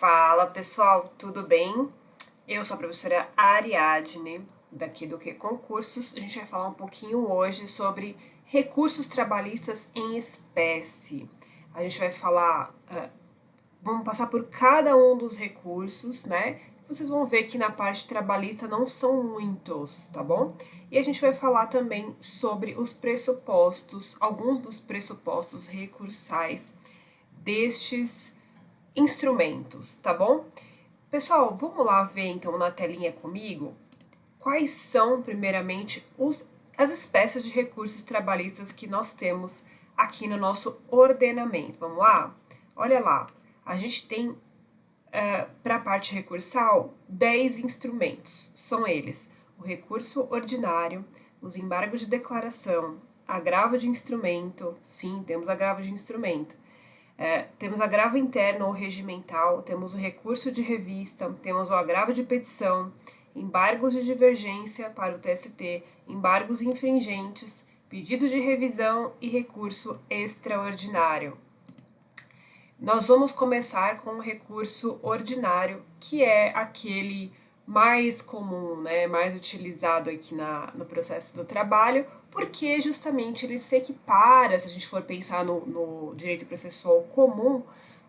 Fala pessoal, tudo bem? Eu sou a professora Ariadne, daqui do Que Concursos. A gente vai falar um pouquinho hoje sobre recursos trabalhistas em espécie. A gente vai falar, vamos passar por cada um dos recursos, né? Vocês vão ver que na parte trabalhista não são muitos, tá bom? E a gente vai falar também sobre os pressupostos, alguns dos pressupostos recursais destes instrumentos, tá bom? Pessoal, vamos lá ver então na telinha comigo quais são, primeiramente, as espécies de recursos trabalhistas que nós temos aqui no nosso ordenamento. Vamos lá? Olha lá, a gente tem para a parte recursal 10 instrumentos. São eles: o recurso ordinário, os embargos de declaração, agravo de instrumento, sim, temos agravo de instrumento. Temos agravo interno ou regimental, temos o recurso de revista, temos o agravo de petição, embargos de divergência para o TST, embargos infringentes, pedido de revisão e recurso extraordinário. Nós vamos começar com o recurso ordinário, que é aquele mais comum, né, mais utilizado aqui no processo do trabalho, porque justamente ele se equipara, se a gente for pensar no direito processual comum,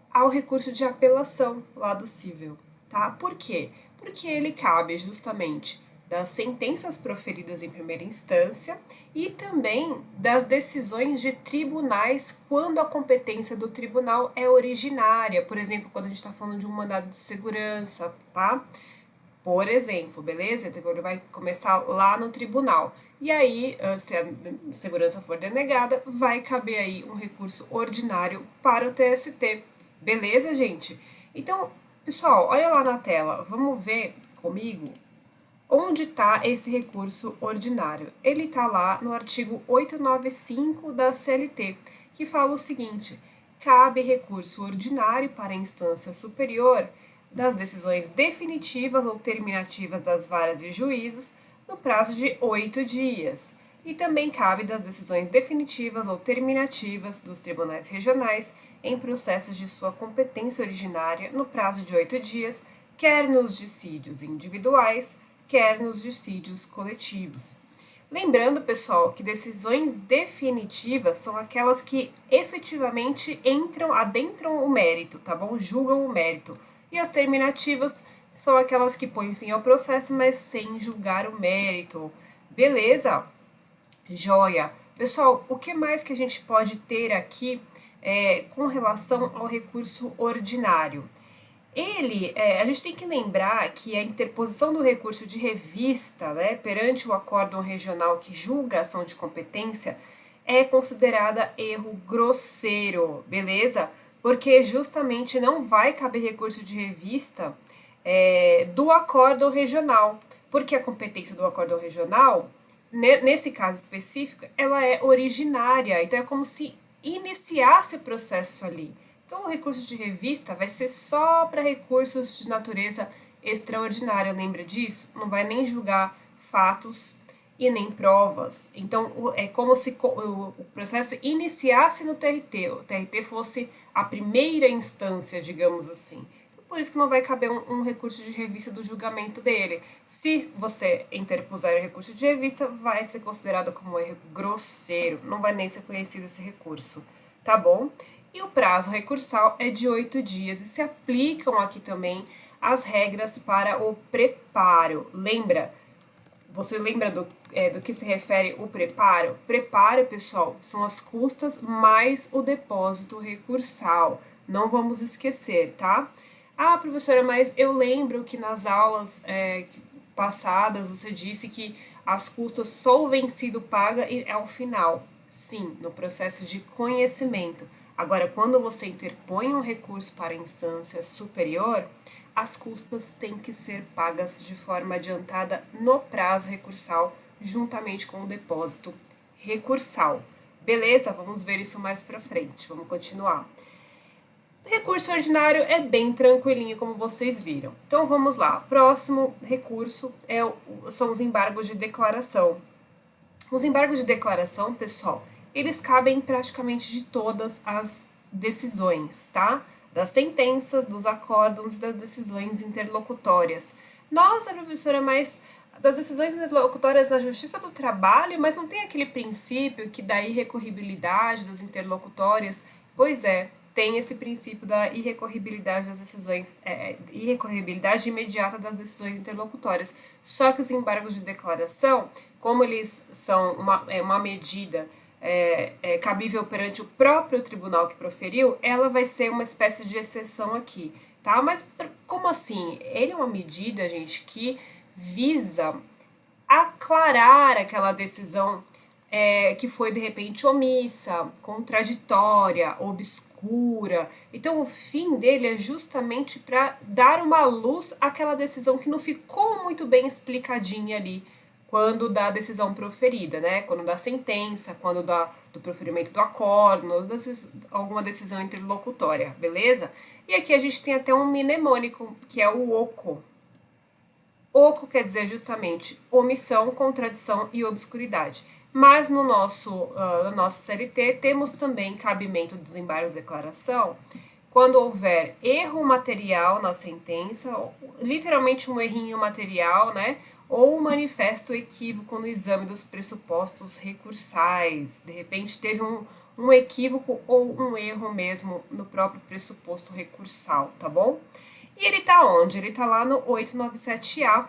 ao recurso de apelação lá do cível, tá? Por quê? Porque ele cabe justamente das sentenças proferidas em primeira instância e também das decisões de tribunais quando a competência do tribunal é originária. Por exemplo, quando a gente está falando de um mandado de segurança, tá? Por exemplo, beleza? Então ele vai começar lá no tribunal. E aí, se a segurança for denegada, vai caber aí um recurso ordinário para o TST. Beleza, gente? Então, pessoal, olha lá na tela. Vamos ver comigo onde está esse recurso ordinário. Ele está lá no artigo 895 da CLT, que fala o seguinte: cabe recurso ordinário para a instância superior das decisões definitivas ou terminativas das varas e juízos no prazo de 8 dias. E também cabe das decisões definitivas ou terminativas dos tribunais regionais em processos de sua competência originária no prazo de 8 dias, quer nos dissídios individuais, quer nos dissídios coletivos. Lembrando, pessoal, que decisões definitivas são aquelas que efetivamente adentram o mérito, tá bom? Julgam o mérito. E as terminativas são aquelas que põem fim ao processo, mas sem julgar o mérito. Beleza? Joia! Pessoal, o que mais que a gente pode ter aqui com relação ao recurso ordinário? A gente tem que lembrar que a interposição do recurso de revista, né, perante o acórdão regional que julga a ação de competência é considerada erro grosseiro, beleza? Porque justamente não vai caber recurso de revista do acórdão regional, porque a competência do acórdão regional, nesse caso específico, ela é originária, então é como se iniciasse o processo ali. Então, o recurso de revista vai ser só para recursos de natureza extraordinária, lembra disso? Não vai nem julgar fatos e nem provas. Então, é como se o processo iniciasse no TRT, o TRT fosse a primeira instância, digamos assim. Por isso que não vai caber um recurso de revista do julgamento dele. Se você interpuser o recurso de revista, vai ser considerado como um erro grosseiro, não vai nem ser conhecido esse recurso, tá bom? E o prazo recursal é de 8 dias e se aplicam aqui também as regras para o preparo. Você lembra do que se refere o preparo? Preparo, pessoal, são as custas mais o depósito recursal. Não vamos esquecer, tá? Ah, professora, mas eu lembro que nas aulas passadas você disse que as custas só o vencido paga ao final. Sim, no processo de conhecimento. Agora, quando você interpõe um recurso para a instância superior, as custas têm que ser pagas de forma adiantada no prazo recursal, juntamente com o depósito recursal. Beleza? Vamos ver isso mais para frente. Vamos continuar. O recurso ordinário é bem tranquilinho, como vocês viram. Então, vamos lá. Próximo recurso são os embargos de declaração. Os embargos de declaração, pessoal, eles cabem praticamente de todas as decisões, tá? das sentenças, dos acórdãos e das decisões interlocutórias. Nossa, professora, mas das decisões interlocutórias da Justiça do Trabalho, mas não tem aquele princípio que da irrecorribilidade das interlocutórias? Pois é, tem esse princípio da irrecorribilidade das decisões, irrecorribilidade imediata das decisões interlocutórias. Só que os embargos de declaração, como eles são uma medida cabível perante o próprio tribunal que proferiu, ela vai ser uma espécie de exceção aqui, tá? Mas como assim? Ele é uma medida, gente, que visa aclarar aquela decisão que foi de repente omissa, contraditória, obscura. Então, o fim dele é justamente para dar uma luz àquela decisão que não ficou muito bem explicadinha ali quando da decisão proferida, né? Quando da sentença, quando do proferimento do acórdão, alguma decisão interlocutória, beleza? E aqui a gente tem até um mnemônico, que é o OCO. Oco quer dizer justamente omissão, contradição e obscuridade. Mas no nosso CLT temos também cabimento dos embargos de declaração quando houver erro material na sentença, literalmente um errinho material, né? Ou um manifesto equívoco no exame dos pressupostos recursais. De repente teve um equívoco ou um erro mesmo no próprio pressuposto recursal, tá bom? E ele tá onde? Ele tá lá no 897A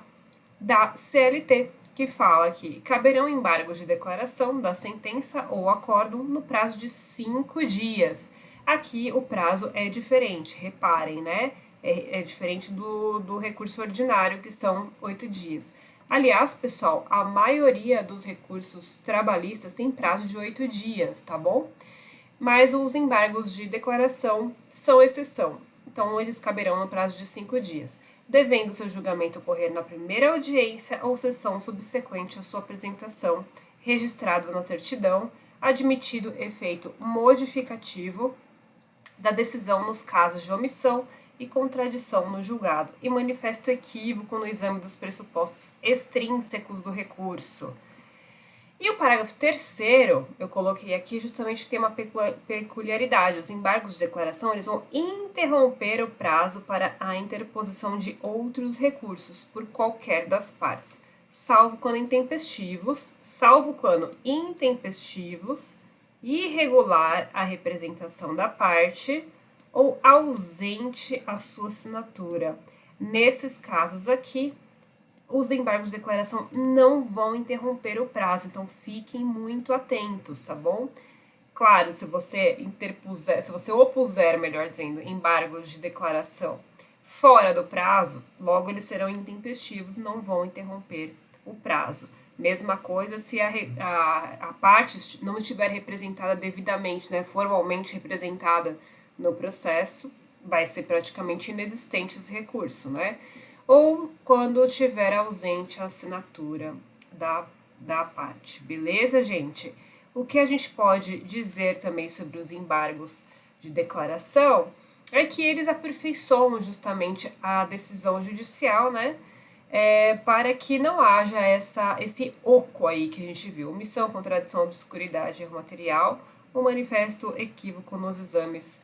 da CLT, que fala que caberão embargos de declaração da sentença ou acórdão no prazo de 5 dias. Aqui o prazo é diferente, reparem, né? É diferente do recurso ordinário, que são 8 dias. Aliás, pessoal, a maioria dos recursos trabalhistas tem prazo de 8 dias, tá bom? Mas os embargos de declaração são exceção. Então, eles caberão no prazo de 5 dias, devendo seu julgamento ocorrer na primeira audiência ou sessão subsequente à sua apresentação, registrado na certidão, admitido efeito modificativo da decisão nos casos de omissão e contradição no julgado e manifesto equívoco no exame dos pressupostos extrínsecos do recurso. E o parágrafo 3º, eu coloquei aqui justamente tem uma peculiaridade. Os embargos de declaração, eles vão interromper o prazo para a interposição de outros recursos por qualquer das partes, salvo quando intempestivos, irregular a representação da parte ou ausente a sua assinatura. Nesses casos aqui, os embargos de declaração não vão interromper o prazo, então fiquem muito atentos, tá bom? Claro, se você opuser, melhor dizendo, embargos de declaração fora do prazo, logo eles serão intempestivos, não vão interromper o prazo. Mesma coisa se a parte não estiver representada devidamente, né, formalmente representada no processo, vai ser praticamente inexistente esse recurso, né? Ou quando tiver ausente a assinatura da parte. Beleza, gente? O que a gente pode dizer também sobre os embargos de declaração é que eles aperfeiçoam justamente a decisão judicial, né? Para que não haja esse oco aí que a gente viu, omissão, contradição, obscuridade, erro material, o manifesto equívoco nos exames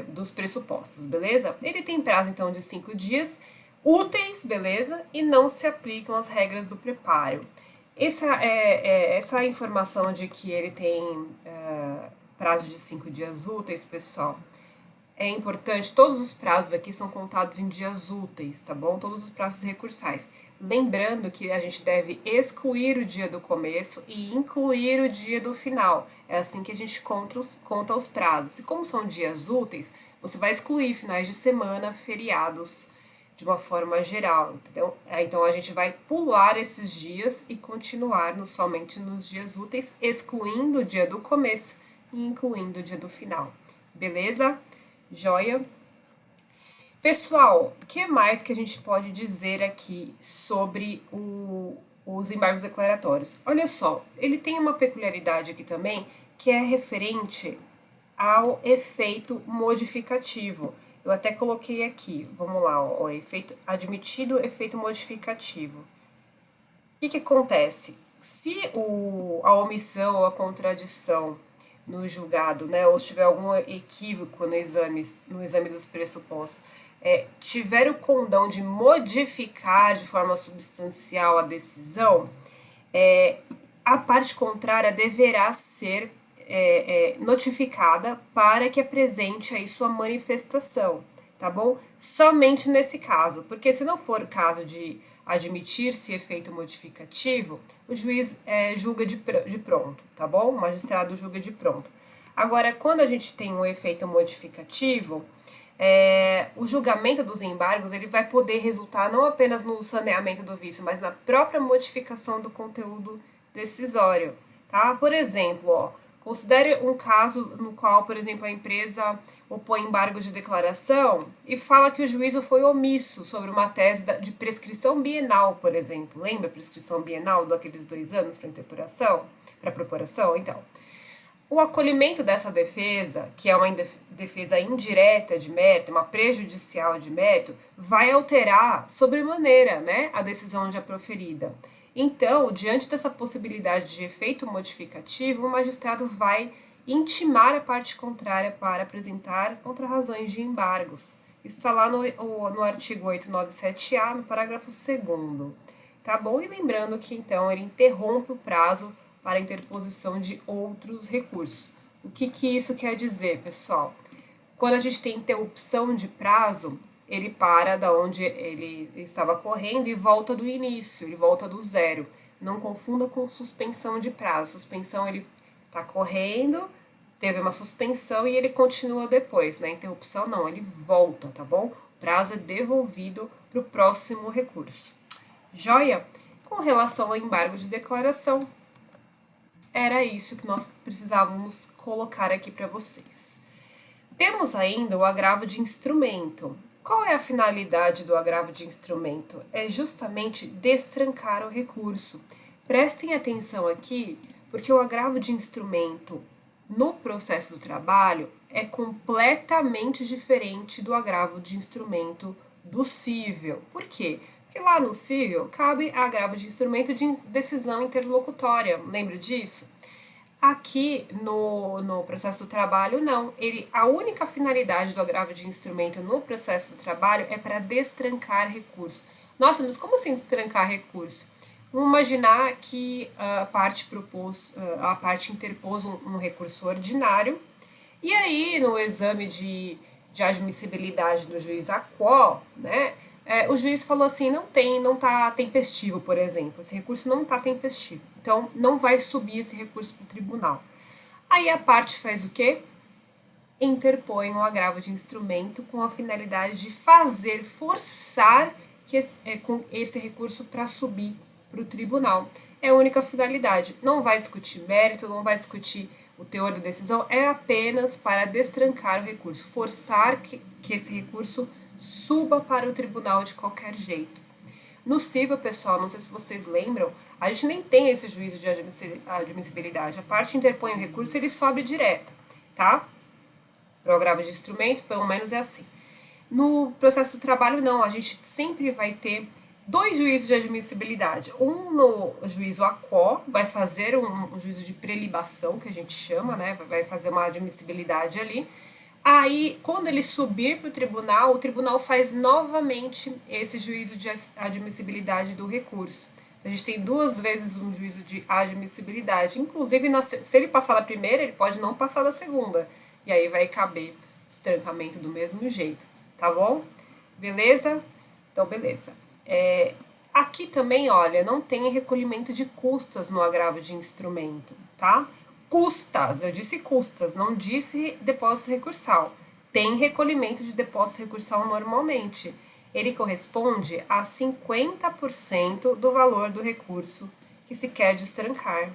dos pressupostos, beleza? Ele tem prazo, então, de 5 dias úteis, beleza? E não se aplicam as regras do preparo. Essa informação de que ele tem prazo de 5 dias úteis, pessoal, é importante. Todos os prazos aqui são contados em dias úteis, tá bom? Todos os prazos recursais. Lembrando que a gente deve excluir o dia do começo e incluir o dia do final. É assim que a gente conta os prazos. E como são dias úteis, você vai excluir finais de semana, feriados, de uma forma geral, entendeu? Então a gente vai pular esses dias e continuar somente nos dias úteis, excluindo o dia do começo e incluindo o dia do final. Beleza? Joia? Pessoal, o que mais que a gente pode dizer aqui sobre os embargos declaratórios? Olha só, ele tem uma peculiaridade aqui também, que é referente ao efeito modificativo. Eu até coloquei aqui, vamos lá, ó, admitido efeito modificativo. O que acontece? Se a omissão ou a contradição no julgado, né, ou se tiver algum equívoco no exame dos pressupostos, tiver o condão de modificar de forma substancial a decisão, a parte contrária deverá ser notificada para que apresente aí sua manifestação, tá bom? Somente nesse caso, porque se não for caso de admitir-se efeito modificativo, o juiz julga de pronto, tá bom? O magistrado julga de pronto. Agora, quando a gente tem um efeito modificativo, o julgamento dos embargos ele vai poder resultar não apenas no saneamento do vício, mas na própria modificação do conteúdo decisório, tá? Por exemplo, considere um caso no qual, por exemplo, a empresa opõe embargo de declaração e fala que o juízo foi omisso sobre uma tese de prescrição bienal, por exemplo. Lembra a prescrição bienal daqueles 2 anos para propuração? Então, o acolhimento dessa defesa, que é uma defesa indireta de mérito, uma prejudicial de mérito, vai alterar sobremaneira, né, a decisão já proferida. Então, diante dessa possibilidade de efeito modificativo, o magistrado vai intimar a parte contrária para apresentar contrarrazões de embargos. Isso está lá no artigo 897-A, no parágrafo 2º. Tá bom? E lembrando que, então, ele interrompe o prazo para a interposição de outros recursos. O que isso quer dizer, pessoal? Quando a gente tem interrupção de prazo, ele para da onde ele estava correndo e volta do início, ele volta do zero. Não confunda com suspensão de prazo. Suspensão, ele está correndo, teve uma suspensão e ele continua depois, né? Interrupção não, ele volta, tá bom? O prazo é devolvido para o próximo recurso. Joia? Com relação ao embargo de declaração, era isso que nós precisávamos colocar aqui para vocês. Temos ainda o agravo de instrumento. Qual é a finalidade do agravo de instrumento? É justamente destrancar o recurso. Prestem atenção aqui, porque o agravo de instrumento no processo do trabalho é completamente diferente do agravo de instrumento do cível. Por quê? Porque lá no cível cabe agravo de instrumento de decisão interlocutória. Lembra disso? Aqui no processo do trabalho, não. A única finalidade do agravo de instrumento no processo do trabalho é para destrancar recurso. Nossa, mas como assim destrancar recurso? Vamos imaginar que a parte interpôs um recurso ordinário e aí no exame de admissibilidade do juiz aquó, né, o juiz falou assim, não tá tempestivo, por exemplo, esse recurso não tá tempestivo, então não vai subir esse recurso para o tribunal. Aí a parte faz o quê? Interpõe um agravo de instrumento com a finalidade de forçar com esse recurso para subir para o tribunal. É a única finalidade. Não vai discutir mérito, não vai discutir o teor da decisão, é apenas para destrancar o recurso, forçar que esse recurso suba para o tribunal de qualquer jeito. No cível, pessoal, não sei se vocês lembram, a gente nem tem esse juízo de admissibilidade. A parte interpõe o recurso, ele sobe direto, tá? Para o agravo de instrumento, pelo menos é assim. No processo do trabalho, não, a gente sempre vai ter 2 juízos de admissibilidade. Um no juízo aquó, vai fazer um juízo de prelibação, que a gente chama, né? Vai fazer uma admissibilidade ali. Aí, quando ele subir para o tribunal faz novamente esse juízo de admissibilidade do recurso. A gente tem 2 vezes um juízo de admissibilidade. Inclusive, se ele passar da primeira, ele pode não passar da segunda. E aí vai caber estrancamento do mesmo jeito, tá bom? Beleza? Então, beleza. Aqui também, olha, não tem recolhimento de custas no agravo de instrumento, tá? Custas, eu disse custas, não disse depósito recursal. Tem recolhimento de depósito recursal normalmente. Ele corresponde a 50% do valor do recurso que se quer destrancar.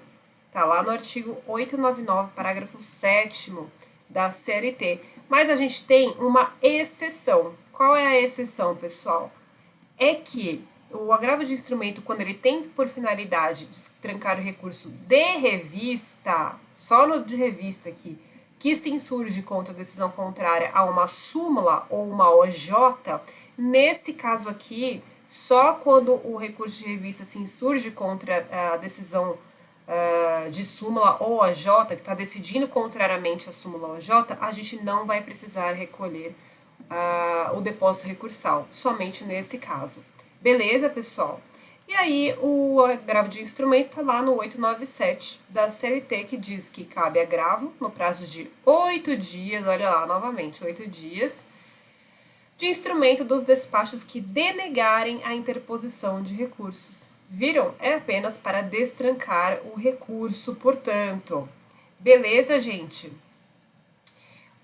Tá lá no artigo 899, parágrafo 7º da CLT. Mas a gente tem uma exceção. Qual é a exceção, pessoal? É que o agravo de instrumento, quando ele tem por finalidade destrancar o recurso de revista, só no de revista aqui, que se insurge contra a decisão contrária a uma súmula ou uma OJ, nesse caso aqui, só quando o recurso de revista se insurge contra a decisão de súmula OAJ, que está decidindo contrariamente a súmula OAJ, a gente não vai precisar recolher o depósito recursal, somente nesse caso. Beleza, pessoal? E aí, o agravo de instrumento está lá no 897 da CLT, que diz que cabe agravo no prazo de 8 dias, olha lá, novamente, 8 dias, de instrumento dos despachos que denegarem a interposição de recursos. Viram? É apenas para destrancar o recurso, portanto. Beleza, gente?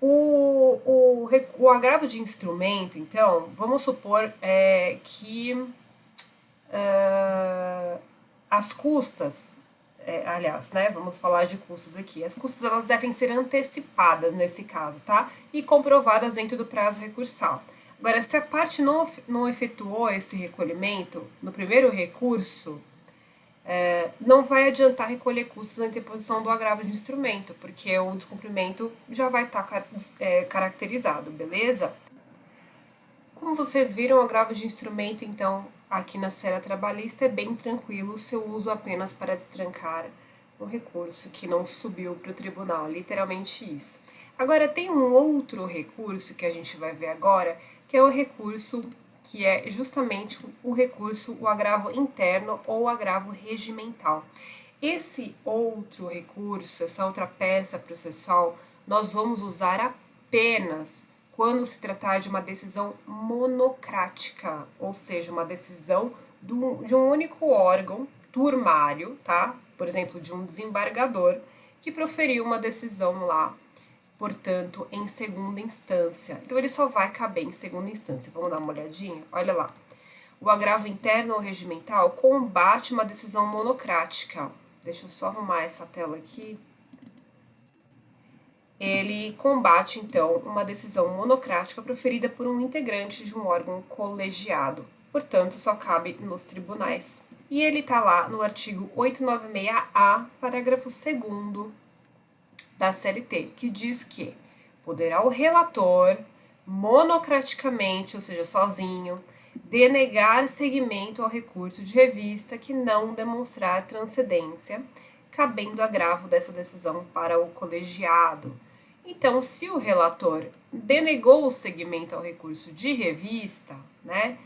O agravo de instrumento, então, vamos supor que as custas, aliás, né, vamos falar de custas aqui. As custas, elas devem ser antecipadas nesse caso, tá? E comprovadas dentro do prazo recursal. Agora, se a parte não efetuou esse recolhimento, no primeiro recurso, não vai adiantar recolher custos na interposição do agravo de instrumento, porque o descumprimento já vai estar caracterizado, beleza? Como vocês viram, o agravo de instrumento, então, aqui na seara trabalhista é bem tranquilo, o seu uso apenas para destrancar um recurso que não subiu para o tribunal, literalmente isso. Agora, tem um outro recurso que a gente vai ver agora, que é o recurso que é justamente o recurso, o agravo interno ou agravo regimental. Esse outro recurso, essa outra peça processual, nós vamos usar apenas quando se tratar de uma decisão monocrática, ou seja, uma decisão de um único órgão turmário, tá? Por exemplo, de um desembargador que proferiu uma decisão lá, portanto, em segunda instância. Então, ele só vai caber em segunda instância. Vamos dar uma olhadinha? Olha lá. O agravo interno ou regimental combate uma decisão monocrática. Deixa eu só arrumar essa tela aqui. Ele combate, então, uma decisão monocrática proferida por um integrante de um órgão colegiado. Portanto, só cabe nos tribunais. E ele está lá no artigo 896-A, parágrafo 2º da CLT, que diz que poderá o relator, monocraticamente, ou seja, sozinho, denegar seguimento ao recurso de revista que não demonstrar transcendência, cabendo agravo dessa decisão para o colegiado. Então, se o relator denegou o seguimento ao recurso de revista, né,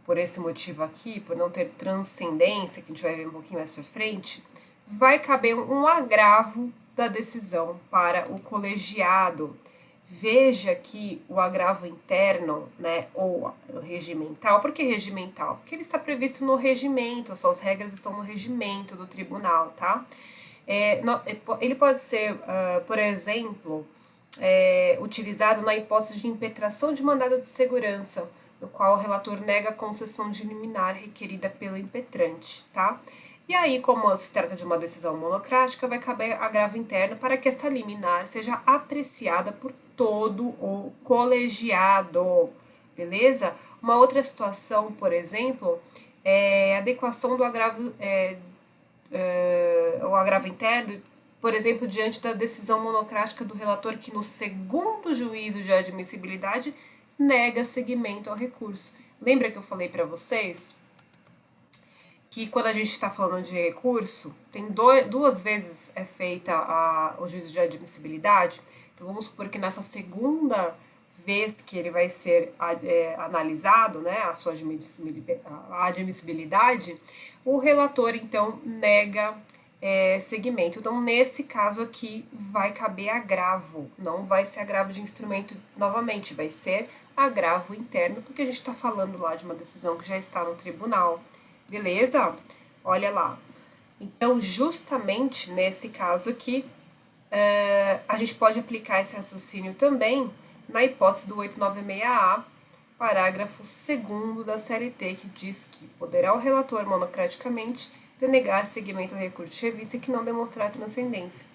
por esse motivo aqui, por não ter transcendência, que a gente vai ver um pouquinho mais para frente, vai caber um agravo da decisão para o colegiado. Veja que o agravo interno, né, ou regimental, por que regimental? Porque ele está previsto no regimento, as suas regras estão no regimento do tribunal, tá? Ele pode ser, por exemplo, utilizado na hipótese de impetração de mandado de segurança, no qual o relator nega a concessão de liminar requerida pelo impetrante, tá? E aí, como se trata de uma decisão monocrática, vai caber agravo interno para que esta liminar seja apreciada por todo o colegiado, beleza? Uma outra situação, por exemplo, é a adequação do agravo, o agravo interno, por exemplo, diante da decisão monocrática do relator que no segundo juízo de admissibilidade nega seguimento ao recurso. Lembra que eu falei para vocês que quando a gente está falando de recurso, tem duas vezes é feita o juízo de admissibilidade. Então, vamos supor que nessa segunda vez que ele vai ser analisado, né, a sua admissibilidade, o relator, então, nega seguimento. Então, nesse caso aqui, vai caber agravo, não vai ser agravo de instrumento novamente, vai ser agravo interno, porque a gente está falando lá de uma decisão que já está no tribunal. Beleza? Olha lá. Então, justamente nesse caso aqui, a gente pode aplicar esse raciocínio também na hipótese do 896-A, parágrafo 2º da CLT, que diz que poderá o relator monocraticamente denegar seguimento ao recurso de revista que não demonstrar transcendência,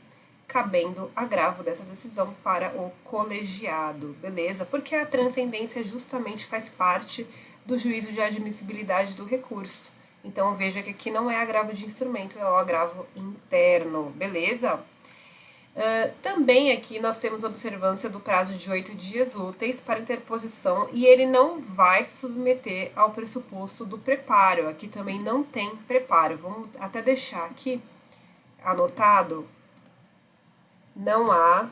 cabendo agravo dessa decisão para o colegiado, beleza? Porque a transcendência justamente faz parte do juízo de admissibilidade do recurso. Então, veja que aqui não é agravo de instrumento, é o agravo interno, beleza? Também aqui nós temos observância do prazo de 8 dias úteis para interposição e ele não vai submeter ao pressuposto do preparo. Aqui também não tem preparo. Vamos até deixar aqui Anotado? Não há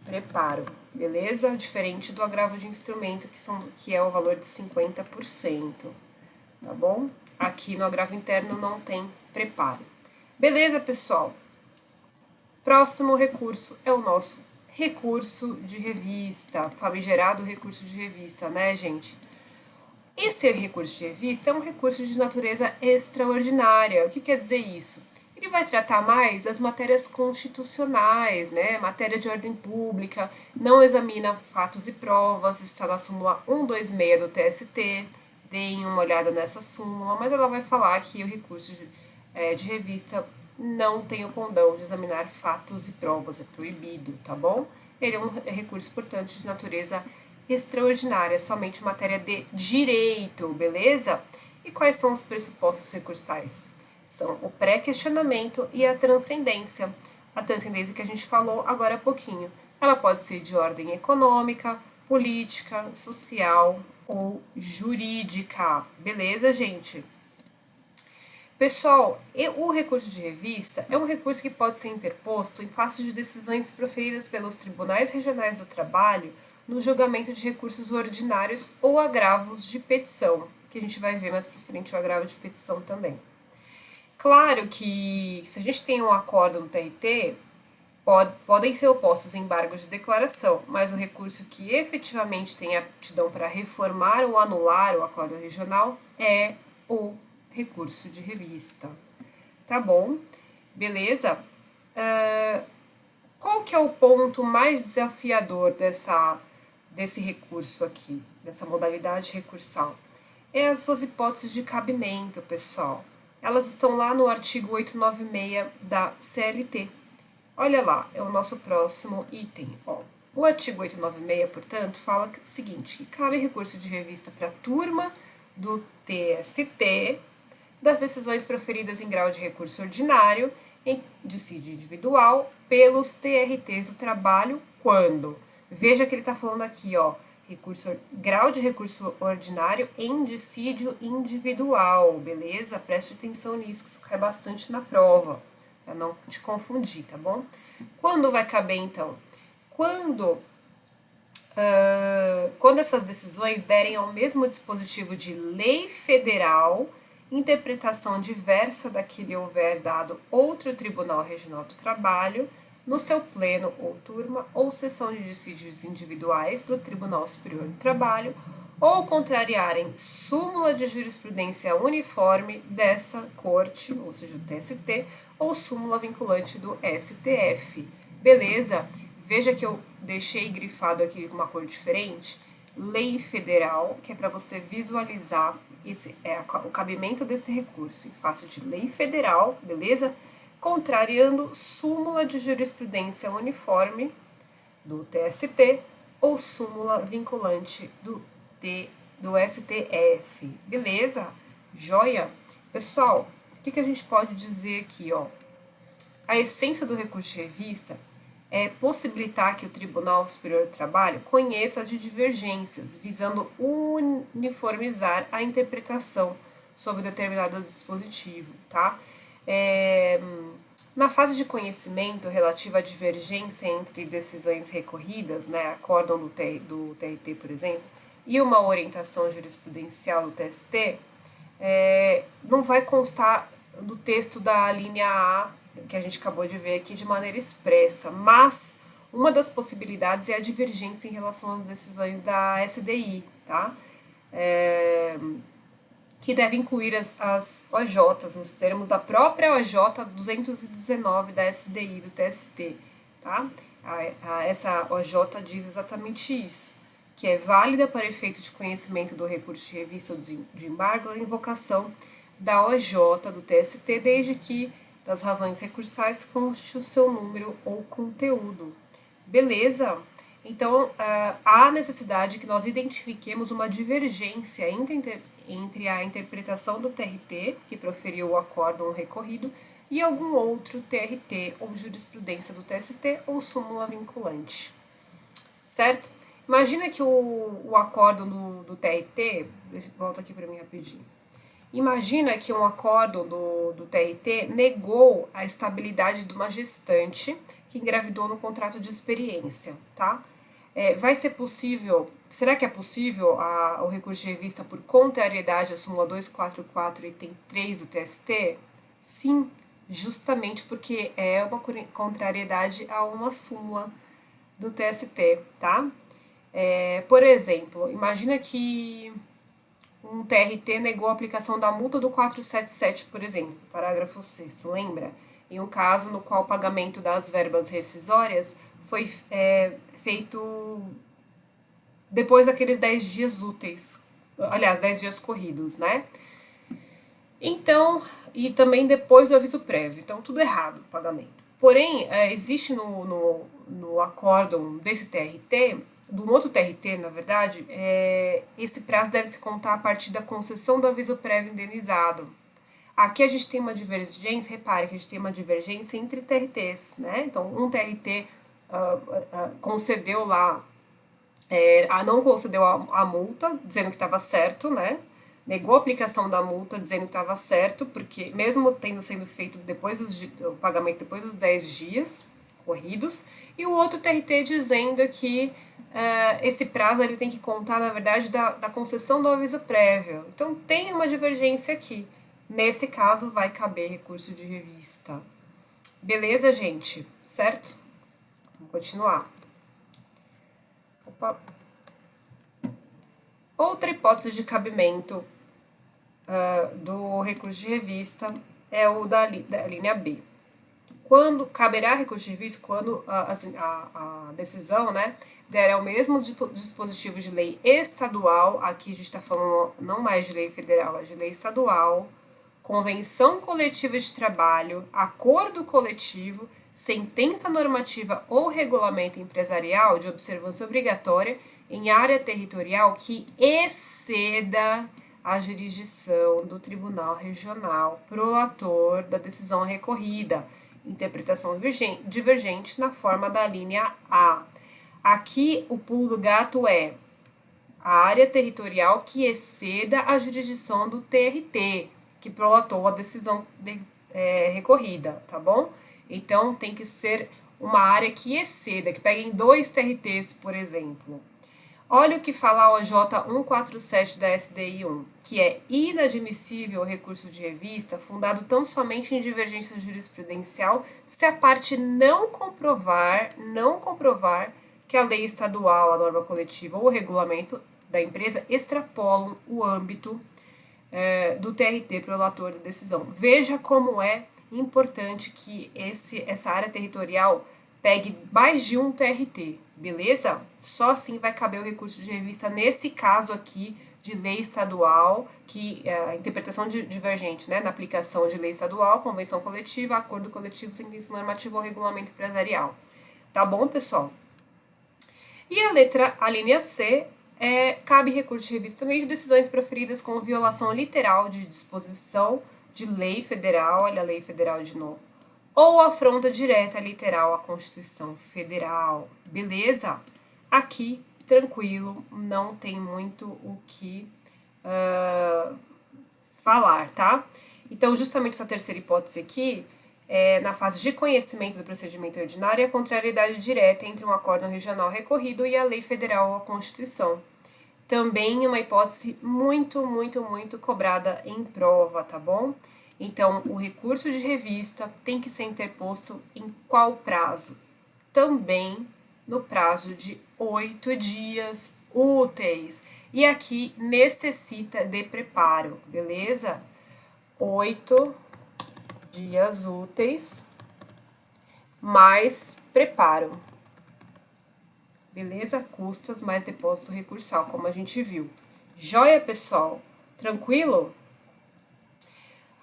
preparo, beleza? Diferente do agravo de instrumento, que é o valor de 50%, tá bom? Aqui no agravo interno não tem preparo. Beleza, pessoal? Próximo recurso é o nosso recurso de revista, famigerado recurso de revista, né, gente? Esse recurso de revista é um recurso de natureza extraordinária. O que quer dizer isso? Ele vai tratar mais das matérias constitucionais, né? Matéria de ordem pública, não examina fatos e provas, está na súmula 126 do TST. Deem uma olhada nessa súmula, mas ela vai falar que o recurso de revista não tem o condão de examinar fatos e provas, é proibido, tá bom? Ele é um recurso, portanto, de natureza extraordinária, somente matéria de direito, beleza? E quais são os pressupostos recursais? São o pré-questionamento e a transcendência. A transcendência que a gente falou agora há pouquinho. Ela pode ser de ordem econômica, política, social ou jurídica. Beleza, gente? Pessoal, o recurso de revista é um recurso que pode ser interposto em face de decisões proferidas pelos tribunais regionais do trabalho no julgamento de recursos ordinários ou agravos de petição, que a gente vai ver mais para frente o agravo de petição também. Claro que se a gente tem um acordo no TRT, podem ser opostos embargos de declaração, mas o recurso que efetivamente tem aptidão para reformar ou anular o acordo regional é o recurso de revista. Tá bom? Beleza? Qual que é o ponto mais desafiador desse recurso aqui, dessa modalidade recursal? É as suas hipóteses de cabimento, pessoal. Elas estão lá no artigo 896 da CLT. Olha lá, é o nosso próximo item. Ó. O artigo 896, portanto, fala o seguinte, que cabe recurso de revista para a turma do TST das decisões proferidas em grau de recurso ordinário em dissídio individual pelos TRTs do trabalho quando? Veja que ele está falando aqui, ó, grau de recurso ordinário em dissídio individual, beleza? Preste atenção nisso, que isso cai bastante na prova, para não te confundir, tá bom? Quando vai caber, então? Quando essas decisões derem ao mesmo dispositivo de lei federal interpretação diversa da que lhe houver dado outro Tribunal Regional do Trabalho, no seu pleno ou turma ou sessão de dissídios individuais do Tribunal Superior do Trabalho, ou contrariarem súmula de jurisprudência uniforme dessa corte, ou seja, do TST, ou súmula vinculante do STF. Beleza? Veja que eu deixei grifado aqui com uma cor diferente. Lei federal, que é para você visualizar o cabimento desse recurso em face de lei federal, beleza? Contrariando súmula de jurisprudência uniforme do TST ou súmula vinculante do STF, beleza? Joia? Pessoal, o que a gente pode dizer aqui, ó? A essência do recurso de revista é possibilitar que o Tribunal Superior do Trabalho conheça de divergências, visando uniformizar a interpretação sobre determinado dispositivo, tá? Na fase de conhecimento relativa à divergência entre decisões recorridas, né, acórdão do TRT, por exemplo, e uma orientação jurisprudencial do TST, não vai constar do texto da linha A, que a gente acabou de ver aqui, de maneira expressa, mas uma das possibilidades é a divergência em relação às decisões da SDI, tá? Que deve incluir as OJs, nos termos da própria OJ 219 da SDI do TST, tá? Essa OJ diz exatamente isso, que é válida para efeito de conhecimento do recurso de revista ou de embargo a invocação da OJ do TST, desde que das razões recursais conste o seu número ou conteúdo. Beleza? Então, há necessidade que nós identifiquemos uma divergência entre a interpretação do TRT, que proferiu o acórdão recorrido, e algum outro TRT ou jurisprudência do TST ou súmula vinculante. Certo? Imagina que o acórdão do TRT, volta aqui para mim rapidinho. Imagina que um acórdão do TRT negou a estabilidade de uma gestante que engravidou no contrato de experiência, tá? Vai ser possível, será que é possível o recurso de revista por contrariedade à súmula 244, item 3 do TST? Sim, justamente porque é uma contrariedade a uma súmula do TST, tá? Por exemplo, imagina que um TRT negou a aplicação da multa do 477, por exemplo, parágrafo 6º, lembra? Em um caso no qual o pagamento das verbas rescisórias foi feito depois daqueles 10 dias úteis, aliás, 10 dias corridos, né? Então, e também depois do aviso prévio, então tudo errado o pagamento. Porém, existe no acórdão desse TRT, do outro TRT, na verdade, esse prazo deve se contar a partir da concessão do aviso prévio indenizado. Aqui a gente tem uma divergência, repare que a gente tem uma divergência entre TRTs, né? Então, um TRT concedeu lá, não concedeu a multa, dizendo que estava certo, né? Negou a aplicação da multa, dizendo que estava certo, porque mesmo tendo sido feito o pagamento depois dos 10 dias corridos, e o outro TRT dizendo que esse prazo ele tem que contar, na verdade, da concessão do aviso prévio. Então, tem uma divergência aqui. Nesse caso, vai caber recurso de revista. Beleza, gente? Certo? Vamos continuar. Opa. Outra hipótese de cabimento do recurso de revista é o da linha B. Quando caberá recurso de revista quando a decisão, né, der ao mesmo dispositivo de lei estadual, aqui a gente está falando não mais de lei federal, é de lei estadual, convenção coletiva de trabalho, acordo coletivo, sentença normativa ou regulamento empresarial de observância obrigatória em área territorial que exceda a jurisdição do Tribunal Regional prolator da decisão recorrida, interpretação divergente na forma da linha A. Aqui o pulo do gato é a área territorial que exceda a jurisdição do TRT, que prolatou a decisão recorrida, tá bom? Então tem que ser uma área que exceda, que pegue em 2 TRTs, por exemplo. Olha o que fala a OJ 147 da SDI 1, que é inadmissível o recurso de revista fundado tão somente em divergência jurisprudencial se a parte não comprovar que a lei estadual, a norma coletiva ou o regulamento da empresa extrapolam o âmbito do TRT prolator da decisão. Veja como é importante que essa área territorial pegue mais de um TRT, beleza? Só assim vai caber o recurso de revista nesse caso aqui de lei estadual, que a interpretação divergente, né, na aplicação de lei estadual, convenção coletiva, acordo coletivo, sentença normativa ou regulamento empresarial. Tá bom, pessoal? E a linha C, cabe recurso de revista também de decisões proferidas com violação literal de disposição de lei federal, olha a lei federal de novo, ou afronta direta literal à Constituição Federal, beleza? Aqui, tranquilo, não tem muito o que falar, tá? Então, justamente essa terceira hipótese aqui, na fase de conhecimento do procedimento ordinário, é a contrariedade direta entre um acórdão regional recorrido e a lei federal ou a Constituição. Também uma hipótese muito, muito, muito cobrada em prova, tá bom? Então, o recurso de revista tem que ser interposto em qual prazo? Também no prazo de 8 dias úteis. E aqui necessita de preparo, beleza? 8 dias úteis mais preparo. Beleza? Custas mais depósito recursal, como a gente viu. Joia, pessoal? Tranquilo?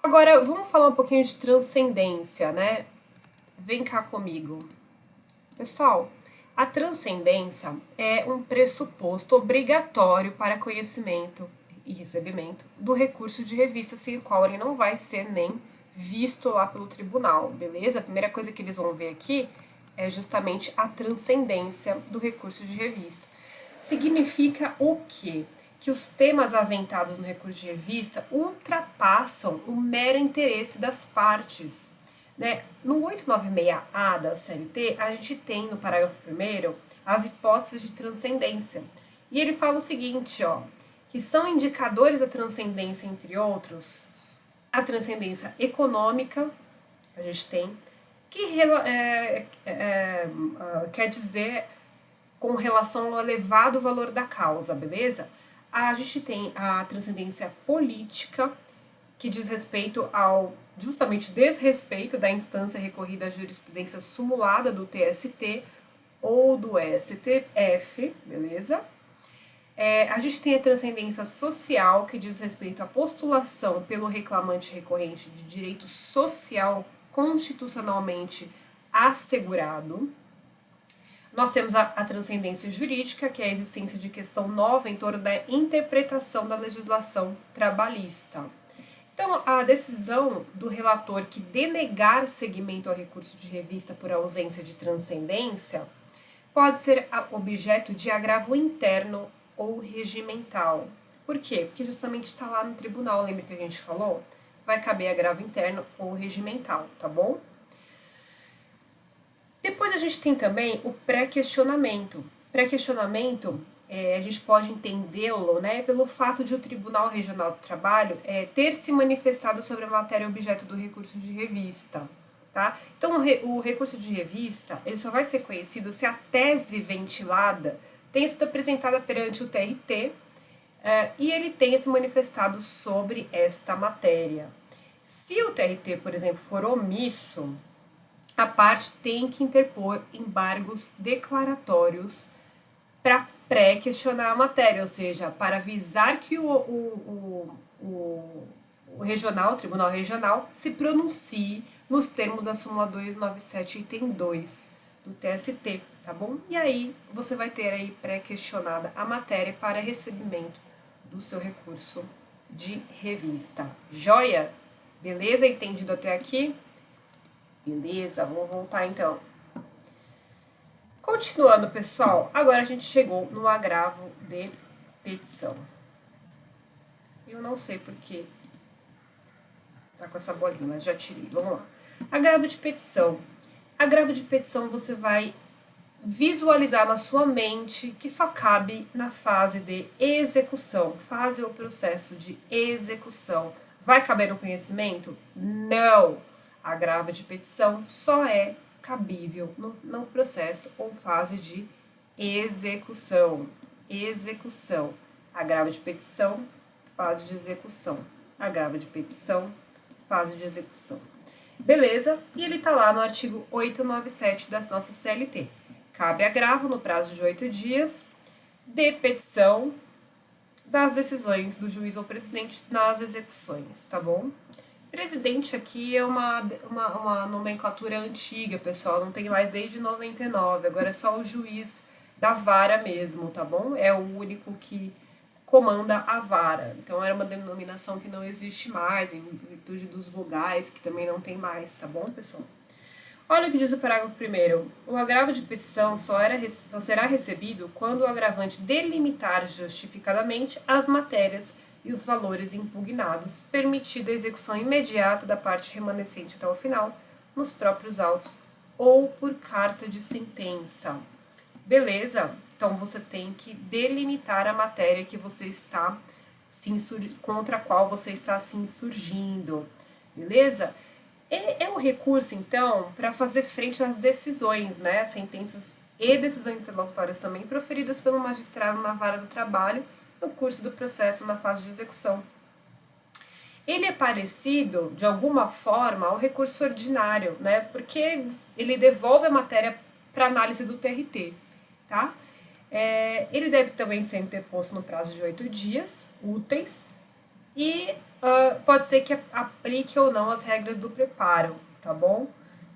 Agora, vamos falar um pouquinho de transcendência, né? Vem cá comigo. Pessoal, a transcendência é um pressuposto obrigatório para conhecimento e recebimento do recurso de revista, sem o qual ele não vai ser nem visto lá pelo tribunal, beleza? A primeira coisa que eles vão ver aqui é justamente a transcendência do recurso de revista. Significa o quê? que os temas aventados no recurso de revista ultrapassam o mero interesse das partes. Né? No 896A da CLT, a gente tem no parágrafo 1º as hipóteses de transcendência. E ele fala o seguinte, ó, que são indicadores da transcendência, entre outros, a transcendência econômica, a gente tem, que quer dizer com relação ao elevado valor da causa, beleza? A gente tem a transcendência política, que diz respeito ao justamente desrespeito da instância recorrida à jurisprudência simulada do TST ou do STF, beleza? A gente tem a transcendência social, que diz respeito à postulação pelo reclamante recorrente de direito social constitucionalmente assegurado. Nós temos a transcendência jurídica, que é a existência de questão nova em torno da interpretação da legislação trabalhista. Então, a decisão do relator que denegar seguimento ao recurso de revista por ausência de transcendência pode ser objeto de agravo interno ou regimental. Por quê? Porque justamente está lá no tribunal, lembra que a gente falou? Vai caber agravo interno ou regimental, tá bom? Depois a gente tem também o pré-questionamento. Pré-questionamento, a gente pode entendê-lo, né, pelo fato de o Tribunal Regional do Trabalho ter se manifestado sobre a matéria objeto do recurso de revista. Tá? Então, o recurso de revista ele só vai ser conhecido se a tese ventilada tenha sido apresentada perante o TRT e ele tenha se manifestado sobre esta matéria. Se o TRT, por exemplo, for omisso, a parte tem que interpor embargos declaratórios para pré-questionar a matéria, ou seja, para avisar que o Tribunal Regional, se pronuncie nos termos da súmula 297, item 2 do TST, tá bom? E aí você vai ter aí pré-questionada a matéria para recebimento do seu recurso de revista. Joia? Beleza? Entendido até aqui? Beleza, vamos voltar então. Continuando, pessoal, agora a gente chegou no agravo de petição. Eu não sei porque tá com essa bolinha, mas já tirei. Vamos lá. Agravo de petição. Agravo de petição você vai visualizar na sua mente que só cabe na fase de execução, fase ou processo de execução. Vai caber no conhecimento? Não! Agravo de petição só é cabível no processo ou fase de execução. Execução. Agravo de petição, fase de execução. Agravo de petição, fase de execução. Beleza? E ele está lá no artigo 897 das nossas CLT. Cabe agravo no prazo de 8 dias de petição das decisões do juiz ou presidente nas execuções, tá bom? Presidente aqui é uma nomenclatura antiga, pessoal, não tem mais desde 99, agora é só o juiz da vara mesmo, tá bom? É o único que comanda a vara. Então era uma denominação que não existe mais, em virtude dos vogais, que também não tem mais, tá bom, pessoal? Olha o que diz o parágrafo 1º. O agravo de petição só será recebido quando o agravante delimitar justificadamente as matérias e os valores impugnados, permitida a execução imediata da parte remanescente até o final, nos próprios autos ou por carta de sentença. Beleza? Então você tem que delimitar a matéria que você está contra a qual você está se insurgindo. Beleza? É um recurso, então, para fazer frente às decisões, né? Sentenças e decisões interlocutórias também proferidas pelo magistrado na vara do trabalho no curso do processo na fase de execução. Ele é parecido, de alguma forma, ao recurso ordinário, né? Porque ele devolve a matéria para análise do TRT, tá? Ele deve também ser interposto no prazo de 8 dias úteis e pode ser que aplique ou não as regras do preparo, tá bom?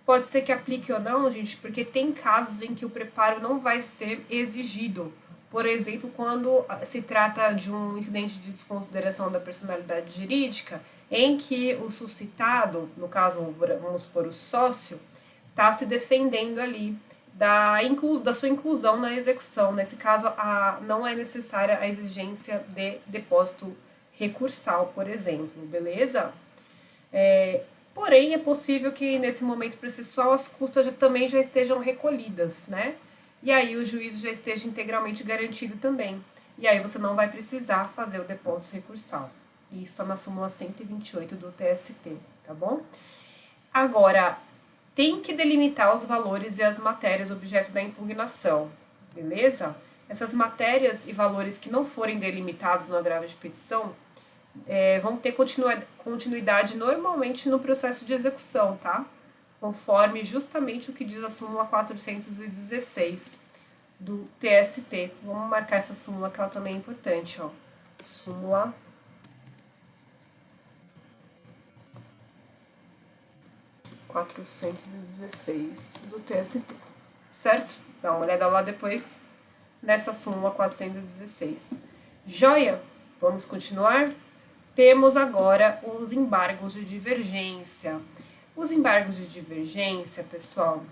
Pode ser que aplique ou não, gente, porque tem casos em que o preparo não vai ser exigido. Por exemplo, quando se trata de um incidente de desconsideração da personalidade jurídica, em que o suscitado, no caso, vamos supor, o sócio, está se defendendo ali da sua inclusão na execução. Nesse caso, não é necessária a exigência de depósito recursal, por exemplo, beleza? Porém, é possível que nesse momento processual as custas também já estejam recolhidas, né? E aí o juízo já esteja integralmente garantido também. E aí você não vai precisar fazer o depósito recursal. Isso está na súmula 128 do TST, tá bom? Agora, tem que delimitar os valores e as matérias objeto da impugnação, beleza? Essas matérias e valores que não forem delimitados no agravo de petição vão ter continuidade normalmente no processo de execução, tá? Conforme justamente o que diz a súmula 416 do TST. Vamos marcar essa súmula que ela também é importante, ó. Súmula 416 do TST, certo? Dá uma olhada lá depois nessa súmula 416. Joia? Vamos continuar? Temos agora os embargos de divergência. Os embargos de divergência, pessoal,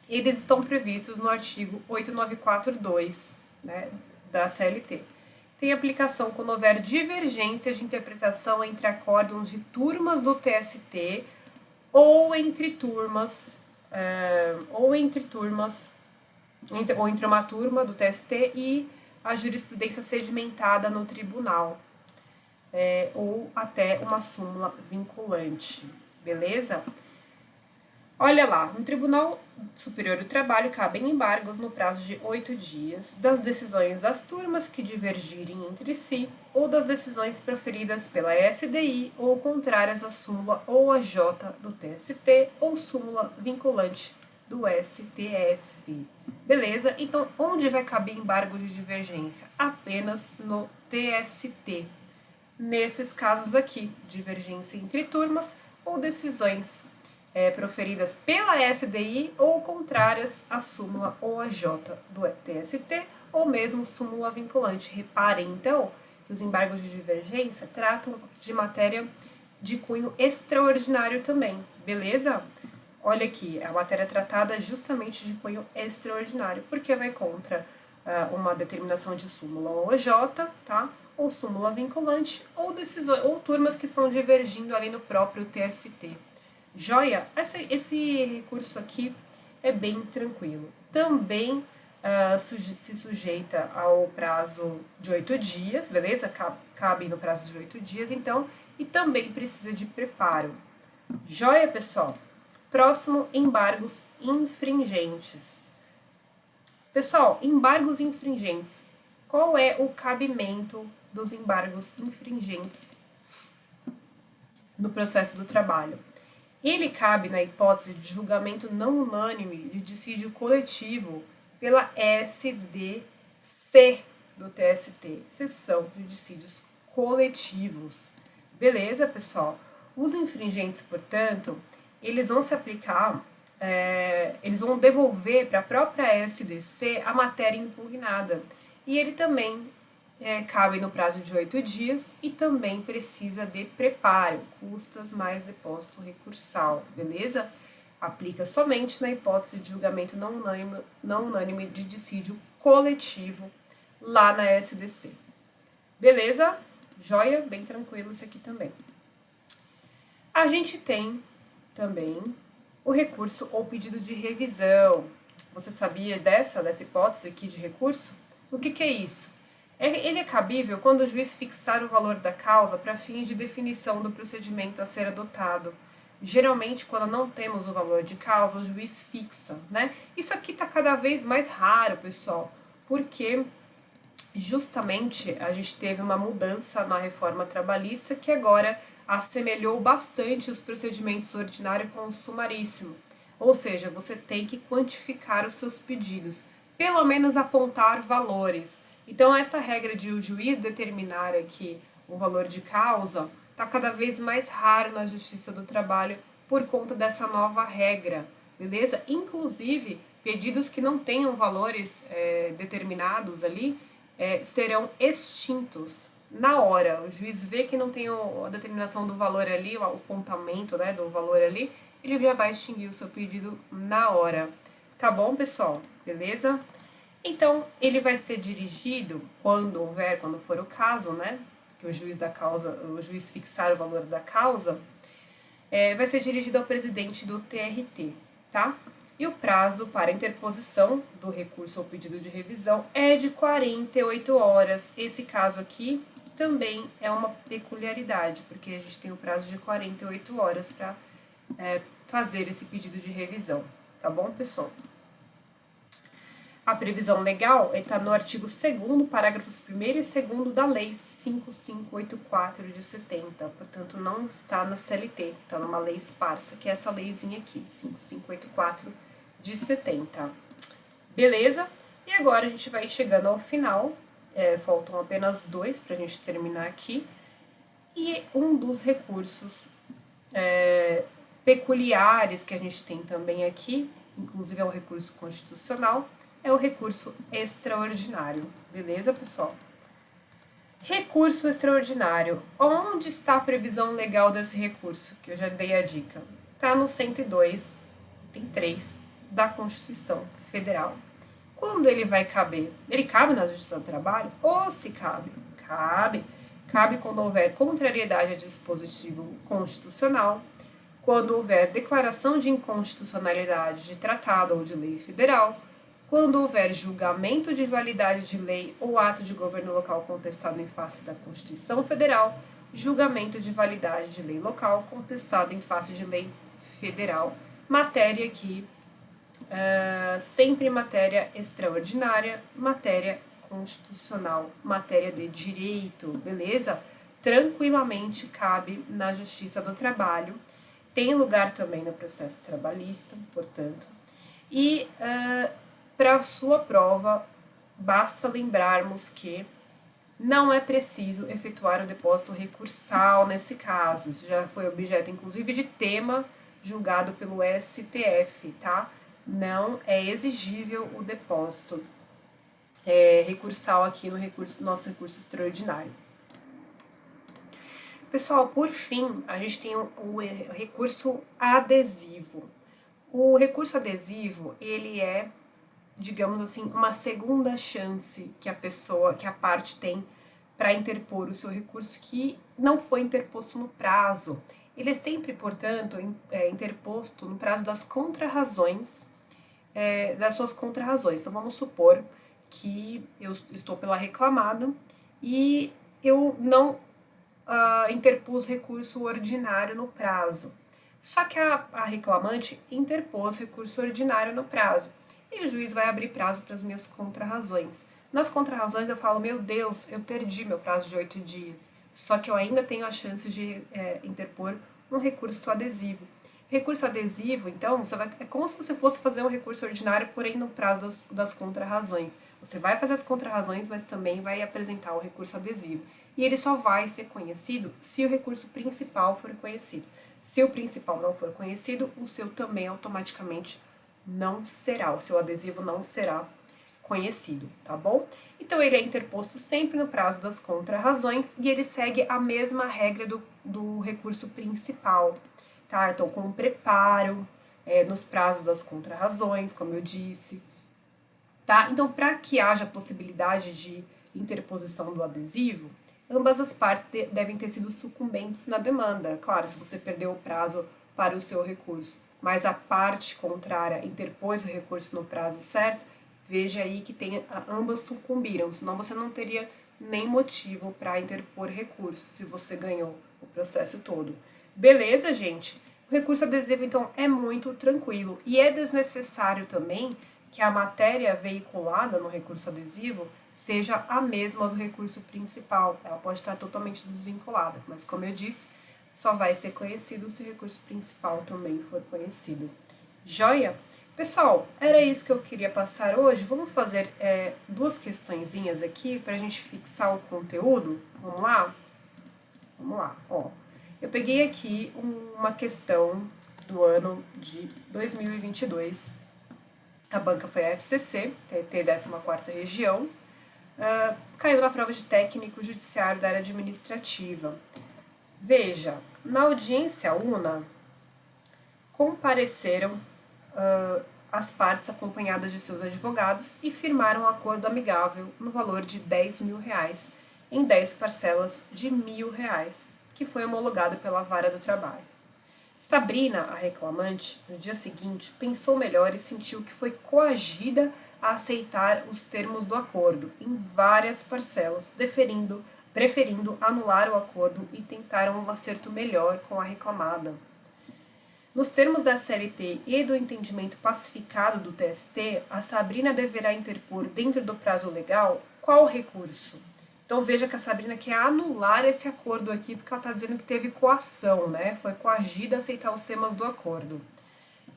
eles estão previstos no artigo 8942, né, da CLT. Tem aplicação quando houver divergência de interpretação entre acórdãos de turmas do TST ou entre uma turma do TST e a jurisprudência sedimentada no tribunal, ou até uma súmula vinculante, beleza? Olha lá, no Tribunal Superior do Trabalho cabem embargos no prazo de 8 dias das decisões das turmas que divergirem entre si ou das decisões proferidas pela SDI ou contrárias à súmula ou a J do TST ou súmula vinculante do STF. Beleza? Então, onde vai caber embargo de divergência? Apenas no TST. Nesses casos aqui, divergência entre turmas ou decisões proferidas pela SDI ou contrárias à súmula ou a J do TST ou mesmo súmula vinculante. Reparem, então, que os embargos de divergência tratam de matéria de cunho extraordinário também, beleza? Olha aqui, a matéria tratada justamente de cunho extraordinário, porque vai contra uma determinação de súmula ou J, tá? Ou súmula vinculante, ou decisões, ou turmas que estão divergindo ali no próprio TST. Joia? Esse recurso aqui é bem tranquilo. Também se sujeita ao prazo de 8 dias, beleza? Cabe no prazo de 8 dias, então, e também precisa de preparo. Joia, pessoal? Próximo, embargos infringentes. Pessoal, embargos infringentes. Qual é o cabimento dos embargos infringentes no processo do trabalho? Ele cabe na hipótese de julgamento não unânime de dissídio coletivo pela SDC do TST, seção de dissídios coletivos. Beleza, pessoal? Os infringentes, portanto, eles vão se aplicar, eles vão devolver para a própria SDC a matéria impugnada. E ele também cabe no prazo de 8 dias e também precisa de preparo, custas mais depósito recursal, beleza? Aplica somente na hipótese de julgamento não unânime de dissídio coletivo lá na SDC. Beleza? Joia? Bem tranquilo isso aqui também. A gente tem também o recurso ou pedido de revisão. Você sabia dessa hipótese aqui de recurso? O que é isso? Ele é cabível quando o juiz fixar o valor da causa para fins de definição do procedimento a ser adotado. Geralmente, quando não temos o valor de causa, o juiz fixa, né? Isso aqui está cada vez mais raro, pessoal, porque justamente a gente teve uma mudança na reforma trabalhista que agora assemelhou bastante os procedimentos ordinários com o sumaríssimo. Ou seja, você tem que quantificar os seus pedidos, pelo menos apontar valores. Então, essa regra de o juiz determinar aqui o valor de causa está cada vez mais raro na Justiça do Trabalho por conta dessa nova regra, beleza? Inclusive, pedidos que não tenham valores determinados ali serão extintos na hora. O juiz vê que não tem a determinação do valor ali, o apontamento, né, do valor ali, ele já vai extinguir o seu pedido na hora. Tá bom, pessoal? Beleza? Então, ele vai ser dirigido quando for o caso, né? Que o juiz fixar o valor da causa, vai ser dirigido ao presidente do TRT, tá? E o prazo para interposição do recurso ou pedido de revisão é de 48 horas. Esse caso aqui também é uma peculiaridade, porque a gente tem o prazo de 48 horas para fazer esse pedido de revisão, tá bom, pessoal? A previsão legal está no artigo 2º, parágrafos 1º e 2º da Lei 5584 de 70. Portanto, não está na CLT, está numa lei esparsa, que é essa leizinha aqui, 5584 de 70. Beleza? E agora a gente vai chegando ao final. Faltam apenas 2 para a gente terminar aqui. E um dos recursos peculiares que a gente tem também aqui, inclusive é um recurso constitucional, é o recurso extraordinário. Beleza, pessoal? Recurso extraordinário. Onde está a previsão legal desse recurso? Que eu já dei a dica. Está no 102, item 3 da Constituição Federal. Quando ele vai caber? Ele cabe na Justiça do Trabalho? Ou se cabe? Cabe. Cabe quando houver contrariedade a dispositivo constitucional, quando houver declaração de inconstitucionalidade de tratado ou de lei federal, quando houver julgamento de validade de lei ou ato de governo local contestado em face da Constituição Federal, julgamento de validade de lei local contestado em face de lei federal. Matéria que sempre matéria extraordinária, matéria constitucional, matéria de direito, beleza? Tranquilamente cabe na Justiça do Trabalho, tem lugar também no processo trabalhista, portanto. E para a sua prova, basta lembrarmos que não é preciso efetuar o depósito recursal nesse caso. Isso já foi objeto, inclusive, de tema julgado pelo STF, tá? Não é exigível o depósito recursal aqui no nosso recurso extraordinário. Pessoal, por fim, a gente tem o recurso adesivo. O recurso adesivo, ele é, digamos assim, uma segunda chance que a parte tem para interpor o seu recurso que não foi interposto no prazo. Ele é sempre, portanto, interposto no prazo das contrarrazões, das suas contrarrazões. Então, vamos supor que eu estou pela reclamada e eu não interpus recurso ordinário no prazo. Só que a reclamante interpôs recurso ordinário no prazo. E o juiz vai abrir prazo para as minhas contrarrazões. Nas contrarrazões eu falo, meu Deus, eu perdi meu prazo de 8 dias. Só que eu ainda tenho a chance de interpor um recurso adesivo. Recurso adesivo, então, é como se você fosse fazer um recurso ordinário, porém no prazo das contrarrazões. Você vai fazer as contrarrazões, mas também vai apresentar o recurso adesivo. E ele só vai ser conhecido se o recurso principal for conhecido. Se o principal não for conhecido, o seu também automaticamente não será, o seu adesivo não será conhecido, tá bom? Então ele é interposto sempre no prazo das contrarrazões e ele segue a mesma regra do recurso principal, tá? Então com preparo, nos prazos das contrarrazões, como eu disse, tá? Então para que haja possibilidade de interposição do adesivo, ambas as partes devem ter sido sucumbentes na demanda. Claro, se você perdeu o prazo para o seu recurso, mas a parte contrária interpôs o recurso no prazo certo, veja aí que ambas sucumbiram, senão você não teria nem motivo para interpor recurso, se você ganhou o processo todo. Beleza, gente? O recurso adesivo, então, é muito tranquilo e é desnecessário também que a matéria veiculada no recurso adesivo seja a mesma do recurso principal. Ela pode estar totalmente desvinculada, mas como eu disse, só vai ser conhecido se o recurso principal também for conhecido. Joia? Pessoal, era isso que eu queria passar hoje. Vamos fazer duas questõezinhas aqui para a gente fixar o conteúdo. Vamos lá? Vamos lá. Ó, eu peguei aqui uma questão do ano de 2022. A banca foi a FCC, TT 14ª Região. Caiu na prova de técnico judiciário da área administrativa. Veja, na audiência una, compareceram as partes acompanhadas de seus advogados e firmaram um acordo amigável no valor de R$ 10.000 em 10 parcelas de R$ 1.000, que foi homologado pela Vara do Trabalho. Sabrina, a reclamante, no dia seguinte, pensou melhor e sentiu que foi coagida a aceitar os termos do acordo em várias parcelas, preferindo anular o acordo e tentar um acerto melhor com a reclamada. Nos termos da CLT e do entendimento pacificado do TST, a Sabrina deverá interpor dentro do prazo legal qual recurso? Então veja que a Sabrina quer anular esse acordo aqui porque ela está dizendo que teve coação, né? Foi coagida a aceitar os termos do acordo.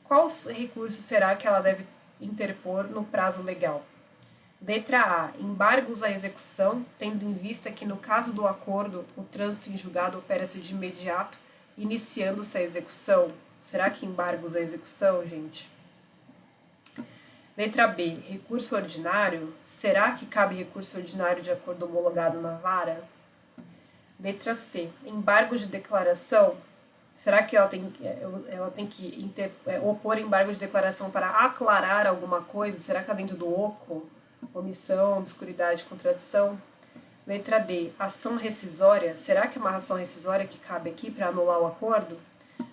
Qual recurso será que ela deve interpor no prazo legal? Letra A. Embargos à execução, tendo em vista que no caso do acordo, o trânsito em julgado opera-se de imediato, iniciando-se a execução. Será que embargos à execução, gente? Letra B. Recurso ordinário. Será que cabe recurso ordinário de acordo homologado na vara? Letra C. Embargo de declaração. Será que ela tem que opor embargo de declaração para aclarar alguma coisa? Será que está dentro do OCO? Omissão, obscuridade, contradição? Letra D. Ação rescisória. Será que é uma ação rescisória que cabe aqui para anular o acordo?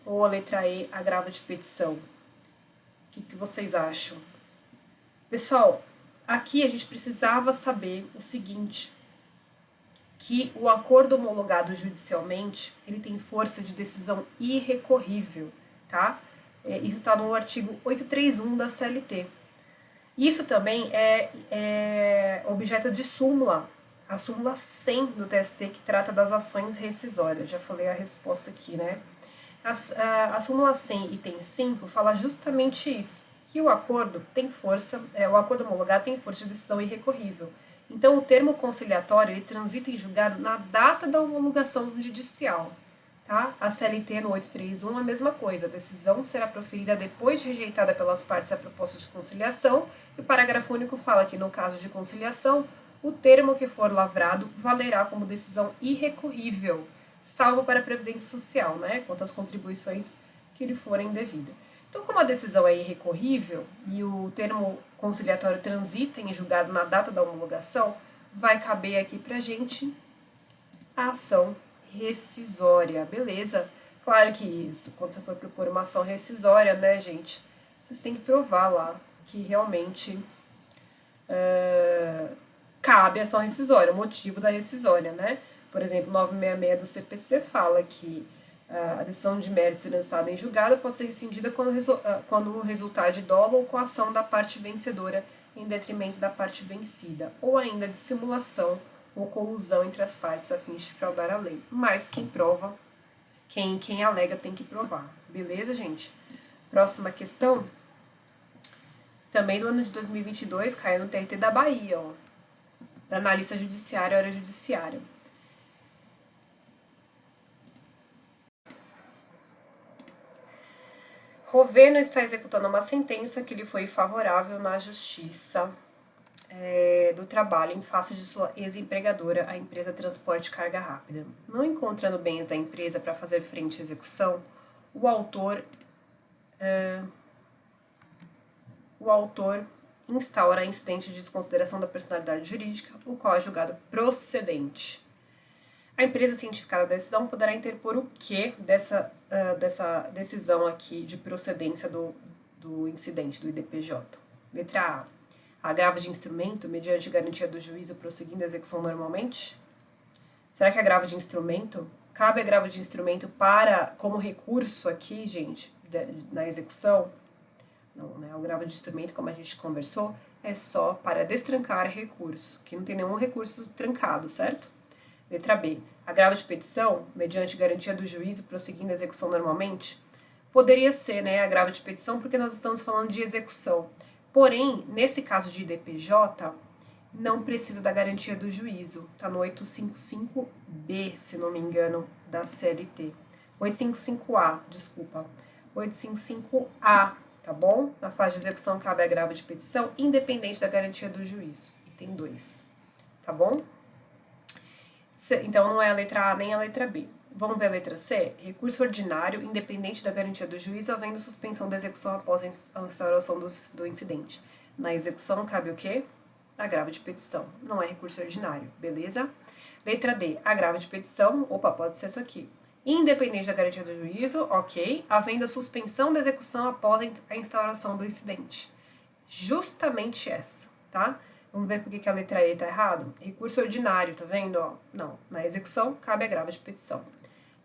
Ou a letra E, agravo de petição? O que vocês acham? Pessoal, aqui a gente precisava saber o seguinte, que o acordo homologado judicialmente, ele tem força de decisão irrecorrível, tá? Isso está no artigo 831 da CLT. Isso também é objeto de súmula, a súmula 100 do TST, que trata das ações rescisórias. Já falei a resposta aqui, né? A súmula 100, item 5, fala justamente isso, que o acordo tem força, o acordo homologado tem força de decisão irrecorrível. Então, o termo conciliatório, ele transita em julgado na data da homologação judicial. Tá? A CLT no 831 a mesma coisa, a decisão será proferida depois de rejeitada pelas partes a proposta de conciliação, e o parágrafo único fala que, no caso de conciliação, o termo que for lavrado valerá como decisão irrecorrível, salvo para a Previdência Social, né, quanto às contribuições que lhe forem devidas. Então, como a decisão é irrecorrível e o termo conciliatório transita em julgado na data da homologação, vai caber aqui pra gente a ação rescisória, beleza? Claro que isso, quando você for propor uma ação rescisória, né, gente, vocês têm que provar lá que realmente cabe a ação rescisória, o motivo da rescisória, né? Por exemplo, 966 do CPC fala que a decisão de mérito transitada em julgado pode ser rescindida quando resultar de dolo ou coação da parte vencedora em detrimento da parte vencida, ou ainda de simulação ou colusão entre as partes a fim de fraudar a lei. Mas quem prova, quem alega tem que provar. Beleza, gente? Próxima questão. Também no ano de 2022 caiu no TRT da Bahia, ó. Para analista judiciário, hora judiciária. Roveno está executando uma sentença que lhe foi favorável na Justiça do Trabalho em face de sua ex-empregadora, a empresa Transporte Carga Rápida. Não encontrando bens da empresa para fazer frente à execução, o autor instaura incidente de desconsideração da personalidade jurídica, o qual é julgado procedente. A empresa cientificada da decisão poderá interpor o que dessa decisão aqui de procedência do incidente, do IDPJ? Letra A. Agravo de instrumento, mediante garantia do juízo prosseguindo a execução normalmente? Será que agravo de instrumento? Cabe agravo de instrumento como recurso aqui, gente, na execução? Não, né? O agravo de instrumento, como a gente conversou, é só para destrancar recurso, que não tem nenhum recurso trancado, certo? Letra B. Agravo de petição, mediante garantia do juízo, prosseguindo a execução normalmente? Poderia ser, né, agravo de petição, porque nós estamos falando de execução. Porém, nesse caso de IDPJ, não precisa da garantia do juízo. Está no 855B, se não me engano, da CLT. 855A, desculpa. 855A, tá bom? Na fase de execução cabe agravo de petição, independente da garantia do juízo. Item 2, tá bom? Então, não é a letra A nem a letra B. Vamos ver a letra C? Recurso ordinário, independente da garantia do juiz, havendo suspensão da execução após a instauração do incidente. Na execução cabe o quê? Agravo de petição. Não é recurso ordinário, beleza? Letra D, agravo de petição. Opa, pode ser essa aqui. Independente da garantia do juízo, ok. Havendo a suspensão da execução após a instauração do incidente. Justamente essa, tá? Vamos ver por que a letra E tá errado? Recurso ordinário, tá vendo? Ó, não. Na execução, cabe agravo de petição.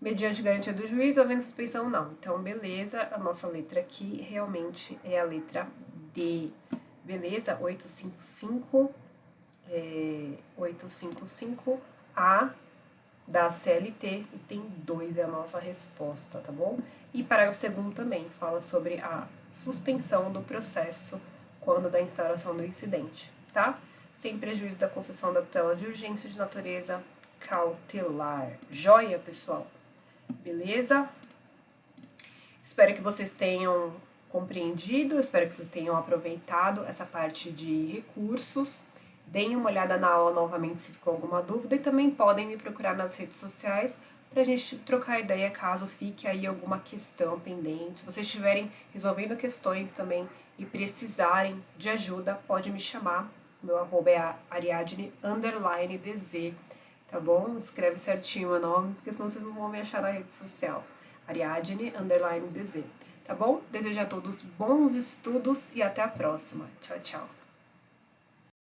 Mediante garantia do juiz, havendo suspensão, não. Então, beleza, a nossa letra aqui realmente é a letra D. Beleza? 855A da CLT, e tem 2 é a nossa resposta, tá bom? E parágrafo segundo também fala sobre a suspensão do processo quando da instauração do incidente, tá? Sem prejuízo da concessão da tutela de urgência de natureza cautelar. Joia, pessoal? Beleza? Espero que vocês tenham compreendido, espero que vocês tenham aproveitado essa parte de recursos. Deem uma olhada na aula novamente se ficou alguma dúvida e também podem me procurar nas redes sociais para a gente trocar ideia caso fique aí alguma questão pendente. Se vocês estiverem resolvendo questões também e precisarem de ajuda, pode me chamar. Meu arroba é Ariadne_DZ, tá bom? Escreve certinho o meu nome, porque senão vocês não vão me achar na rede social. Ariadne_DZ, tá bom? Desejo a todos bons estudos e até a próxima. Tchau, tchau.